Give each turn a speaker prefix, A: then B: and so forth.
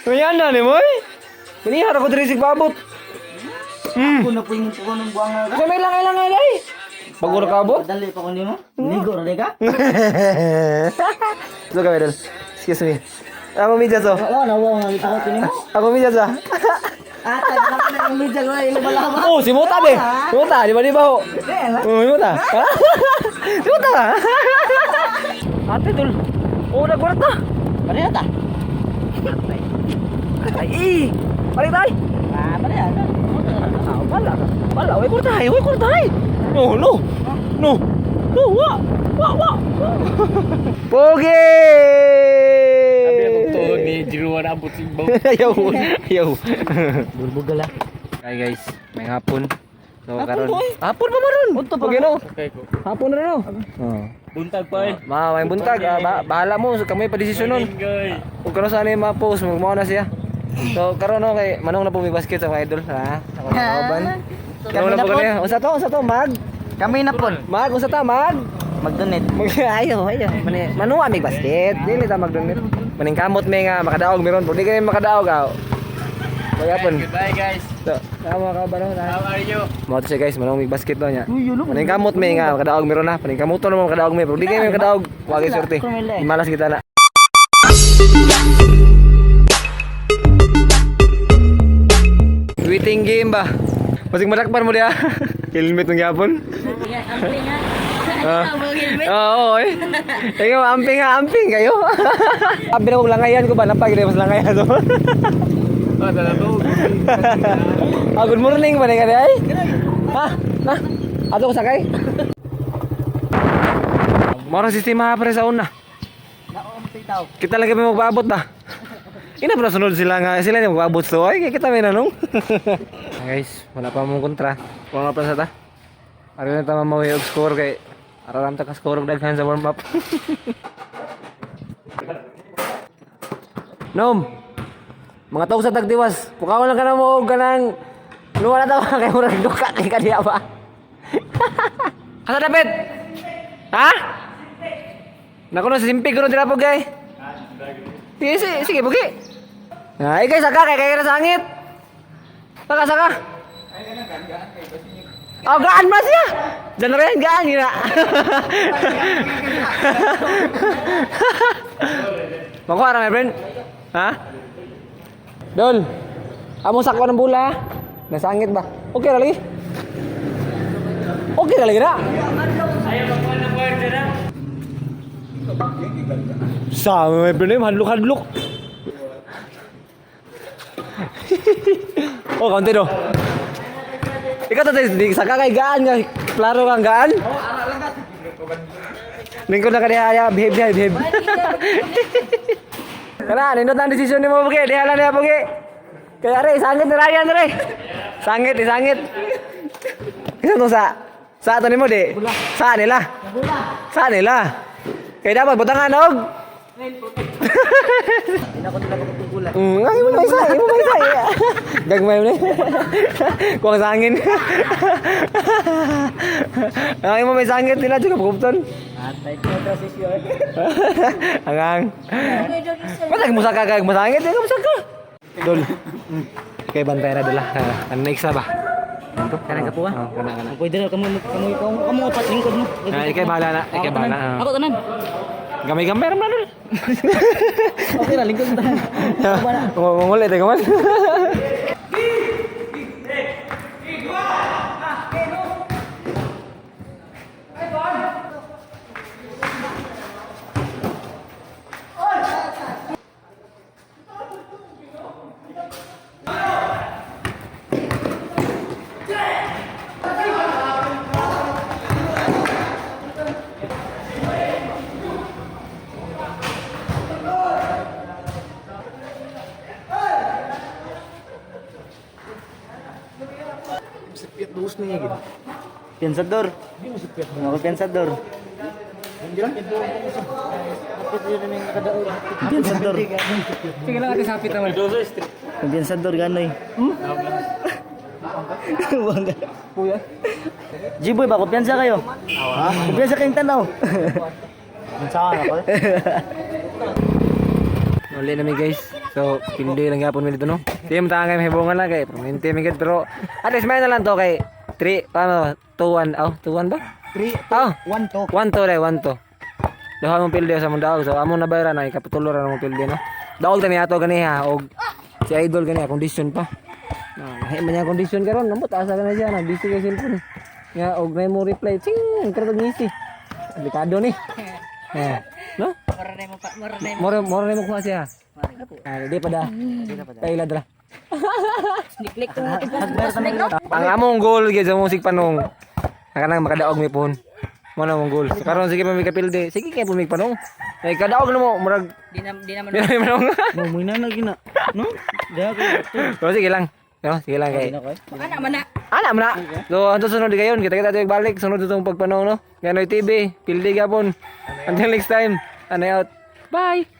A: Ngayon na ni mo eh. Manihar ako diri sig babot.
B: Ako na po yung ng buwang
A: Sa may lang ay. Pag ura kabot.
B: Dali pa ko nimo. Ligo ra ka?
A: So ka medal. Excuse me. Ako midya so.
B: Oo, nawa nga ito ko nimo.
A: Ako midya so.
B: Tag na yung media ko yung balaba.
A: Oh, si Muta be. Muta, di ba ho? Oh, Muta. Si Muta ka. Ate dul. Oh, nagwarat na.
B: Pare ata.
A: Ay, balik tayo.
B: Pare ata.
A: Wala, way kurtay. No. Wa. Pogi!
C: Abi ako to ni Jiruan abot si Baw.
A: Ayaw.
B: Bulbog gala.
A: Hi guys, may hapon. So karon. Hapon pa maron. Unto pa gino.
C: Okay ko.
A: Hapon na no. Oh.
C: Buntag pa eh.
A: May buntag, bahala mo kami pa desisyon nun. Kung karon sana ma-post, magmao na siya. So karon no kay manong na po may basket sa mga idol, ha. Ako na kauban. Kami na po kaniya. Unsa to? Mag.
B: Kami na po.
A: Mag unsa ta mag?
B: Mag-donate.
A: Ayo. Manuwa may basket. Dili ta mag-donate. Maning kamot may nga makadaog meron. Pag di kayo makadaog aw. Mayapon.
C: Goodbye guys.
A: So, tama ka ba no?
C: How are you?
A: Mo to siya guys, manong may basket do nya. Maning kamot may nga makadaog meron na. Maning kamot no makadaog may. Pag di kayo makadaog, wagi sorte. Malas kita na. Waiting game ba? Masing marakpan mo dia. Helmet ng yapon. Oo, eh. Ikaw, amping kayo. Sabi na kong langayan ko ba? Napagin mas langayan to. Good morning ba na ay? Ha? Ato ko sakay? Marang sistema pa rin sa una. Kita lagi may magbabot na. Ina pa sunod sila nga. Sila yung magbabot so. Ay, kita may nanong. Guys, wala pa mong kontra. Kung nga pa sa ta. Ari na tama maway og score kay araram ta ka score og daghan sa warm up. Nom. Mga tao sa tagdiwas, pukaw lang ka na mo og kanang luwa na ta kay murag duka kay kadiya ba. Asa dapat? Ha? Nako na simpig ko dira po gay. Sige, bugi. Ay guys, saka kay sa sangit. Saka. Oh, gaan mas ya. Diyan rin, gaan gina. Makuha na, my friend. Ha? Dol. Amo sakwa ng bula. Nasangit ba? Okay na lagi. Okay na lagi na.
C: Ayaw magkuhan ng wire dyan ah.
A: Sama, my friend. Hadlok. Oh, kaunti do. Ikaw tatay, di saka kay gaan nga. Klaro kang gaan? Oo, ara lang ka. Lingkod na kaniya, behave. Kana, nindot ang desisyon ni mo, Bugi. Dihala niya, Bugi. Kaya re, sangit ni Ryan, re. Sangit. Isa to sa ato ni mo, di? Sa nila? Kaya dapat, butangan, og?
B: Hindi ako nila pagpupula.
A: Ay, mo may isa. Gagmay mo na. Kuwang sangin. Ay, mo may sangit nila. Tsaka pagkupton.
B: Atay ko transisyon.
A: Angang. Ba't musaka ka? Masangit? Hindi ka musaka. Dol. Kaya bantay na dala. Ano next na ba?
B: Kanang ka po ah.
A: Kana.
B: Pwede na kamu upat lingkod mo.
A: Ikay bahala na.
B: Ako tanan.
A: Gamay-gamay ram na dol.
B: Okay na lingkod mo tanan.
A: Mangulit ka man.
B: Pensador. Ako pensador. Pensador.
A: Sige lang ati sapit naman.
B: Pensador ganoy.
A: Kuya.
B: Jiboy ba kumpiyansa kayo? Kumpiyansa kayong tanaw. Kumpiyansa ako.
A: Uli na mi guys. So, pildi lang yapon mi dito no. Team ta kay mahibungan na kay permanente mi gid pero at least may na lang to kay 3 paano 2-1 2-1 ba?
B: 3,
A: Oh,
B: 1 to.
A: 1 to 1 to. Daw mong pildi sa mong daog so amo na bayran na ikapitulo ra mong pildi no. Daog tani ato ganiha og si idol ganiha kondisyon pa. Lahi man niya kondisyon karon nambot asa ka na siya na busy kay cellphone. Nga og na mo reply ching karag ngisi. Delikado ni. No? Mora na mo kuha siya. Di pa da. Kaila dra.
D: Klik ko mo.
A: Ang among goal gyud sa musik panong. Kanang makadaog mi pon. Mo na mong goal. So, karon sige pa mi kapilde. Sige kay pumig panong. Ay kadaog na mo murag
D: Di naman.
A: di na manong.
B: No, mo na gina. No? Diha ko.
A: Pero sige lang. No, sige lang kay.
D: Ana man na.
A: Ana man na. So anto sunod di kayon kita balik sunod itong pagpanong no. Ganoy TV, pildi gapon. Until next time. Ano out. Bye.